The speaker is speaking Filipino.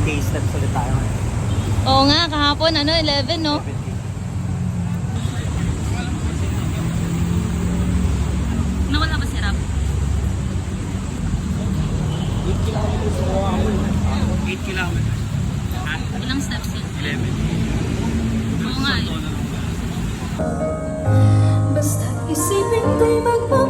11K steps ulit tayo. Oo nga, kahapon 11 no? 11K. Nawala ba si Rap? 8 kilometers. 8 kilometers. Ha? Ilang steps yun? 11. Oo nga eh. Basta't isipin ko'y magmamahal.